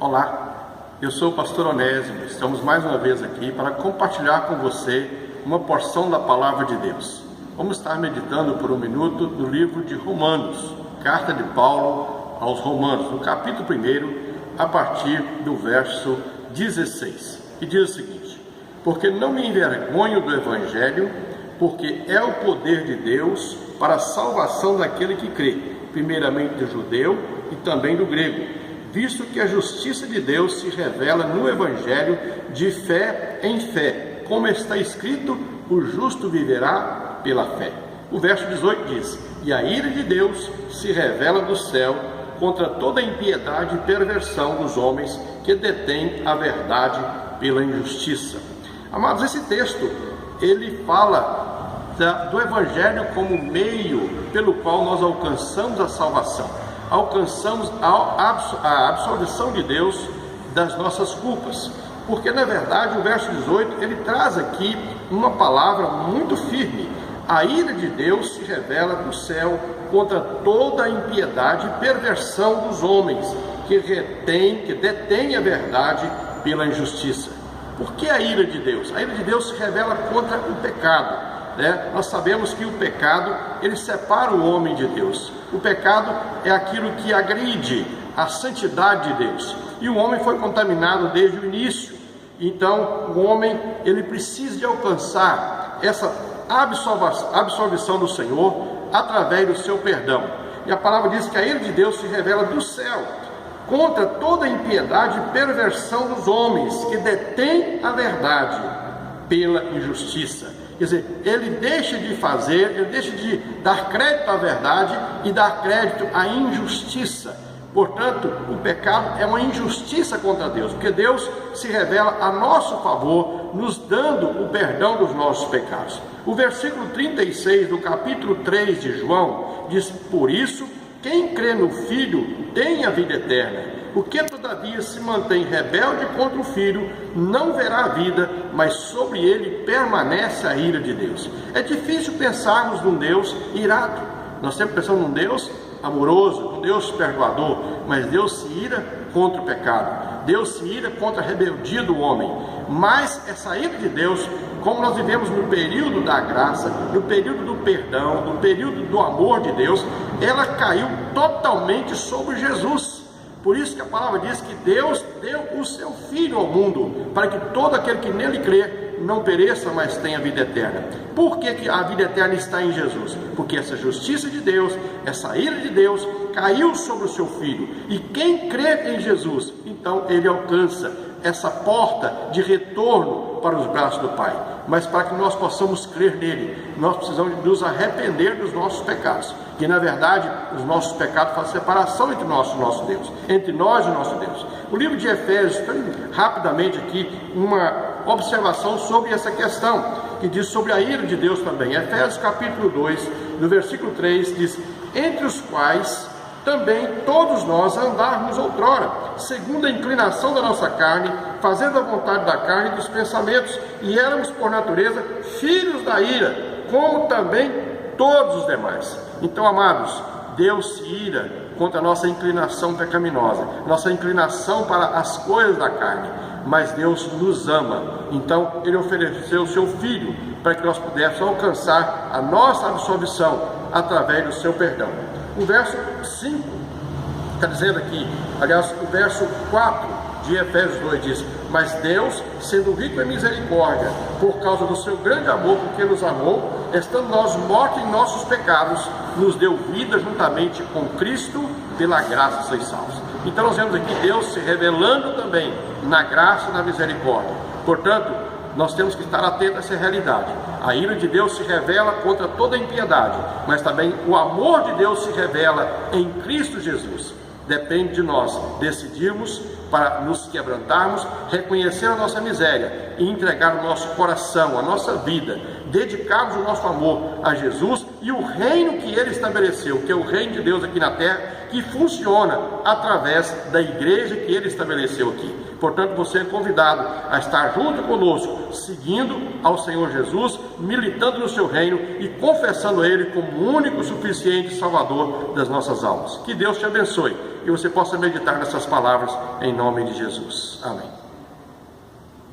Olá, eu sou o pastor Onésimo. Estamos mais uma vez aqui para compartilhar com você uma porção da Palavra de Deus. Vamos estar meditando por um minuto no livro de Romanos, carta de Paulo aos Romanos, no capítulo 1, a partir do verso 16. E diz o seguinte: porque não me envergonho do Evangelho, porque é o poder de Deus para a salvação daquele que crê, primeiramente do judeu e também do grego, visto que a justiça de Deus se revela no Evangelho de fé em fé, como está escrito: o justo viverá pela fé. O verso 18 diz: e a ira de Deus se revela do céu contra toda a impiedade e perversão dos homens que detêm a verdade pela injustiça. Amados, esse texto, ele fala do Evangelho como meio pelo qual nós alcançamos a salvação, alcançamos a absolvição de Deus das nossas culpas. Porque na verdade o verso 18, ele traz aqui uma palavra muito firme: a ira de Deus se revela do céu contra toda a impiedade e perversão dos homens que detêm a verdade pela injustiça. Por que a ira de Deus? A ira de Deus se revela contra o pecado. Nós sabemos que o pecado, ele separa o homem de Deus. O pecado é aquilo que agride a santidade de Deus, e o homem foi contaminado desde o início. Então o homem, ele precisa de alcançar essa absolvição do Senhor através do seu perdão. E a palavra diz que a ira de Deus se revela do céu contra toda a impiedade e perversão dos homens que detêm a verdade pela injustiça. Quer dizer, ele deixa de dar crédito à verdade e dar crédito à injustiça. Portanto, o pecado é uma injustiça contra Deus, porque Deus se revela a nosso favor, nos dando o perdão dos nossos pecados. O versículo 36 do capítulo 3 de João diz: por isso, quem crê no Filho tem a vida eterna. O que todavia se mantém rebelde contra o Filho não verá a vida, mas sobre ele permanece a ira de Deus. É difícil pensarmos num Deus irado. Nós sempre pensamos num Deus amoroso, num Deus perdoador, mas Deus se ira contra o pecado. Deus se ira contra a rebeldia do homem. Mas essa ira de Deus, como nós vivemos no período da graça, no período do perdão, no período do amor de Deus, ela caiu totalmente sobre Jesus. Por isso que a palavra diz que Deus deu o seu Filho ao mundo, para que todo aquele que nele crê não pereça, mas tenha vida eterna. Por que a vida eterna está em Jesus? Porque essa justiça de Deus, essa ira de Deus, caiu sobre o seu Filho. E quem crê em Jesus, então ele alcança essa porta de retorno para os braços do Pai. Mas para que nós possamos crer nele, nós precisamos nos arrepender dos nossos pecados. Que na verdade os nossos pecados fazem separação entre nós e o nosso Deus, entre nós e o nosso Deus. O livro de Efésios tem rapidamente aqui uma observação sobre essa questão, que diz sobre a ira de Deus também. Efésios capítulo 2, no versículo 3, diz: entre os quais também todos nós andávamos outrora, segundo a inclinação da nossa carne, fazendo a vontade da carne e dos pensamentos, e éramos por natureza filhos da ira, como também todos os demais. Então, amados, Deus se ira contra a nossa inclinação pecaminosa, nossa inclinação para as coisas da carne, mas Deus nos ama. Então ele ofereceu o seu Filho para que nós pudéssemos alcançar a nossa absolvição através do seu perdão. O verso 5 está dizendo aqui, aliás, o verso 4 de Efésios 2 diz: mas Deus, sendo rico em misericórdia, por causa do seu grande amor com que nos amou, estando nós mortos em nossos pecados, nos deu vida juntamente com Cristo, pela graça sois salvos. Então nós vemos aqui Deus se revelando também na graça e na misericórdia. Portanto, nós temos que estar atentos a essa realidade. A ira de Deus se revela contra toda a impiedade, mas também o amor de Deus se revela em Cristo Jesus. Depende de nós decidirmos para nos quebrantarmos, reconhecer a nossa miséria e entregar o nosso coração, a nossa vida dedicarmos o nosso amor a Jesus e o reino que Ele estabeleceu, que é o reino de Deus aqui na terra, que funciona através da igreja que Ele estabeleceu aqui. Portanto, você é convidado a estar junto conosco, seguindo ao Senhor Jesus, militando no seu reino e confessando a Ele como o único, suficiente Salvador das nossas almas. Que Deus te abençoe e você possa meditar nessas palavras em nome de Jesus. Amém.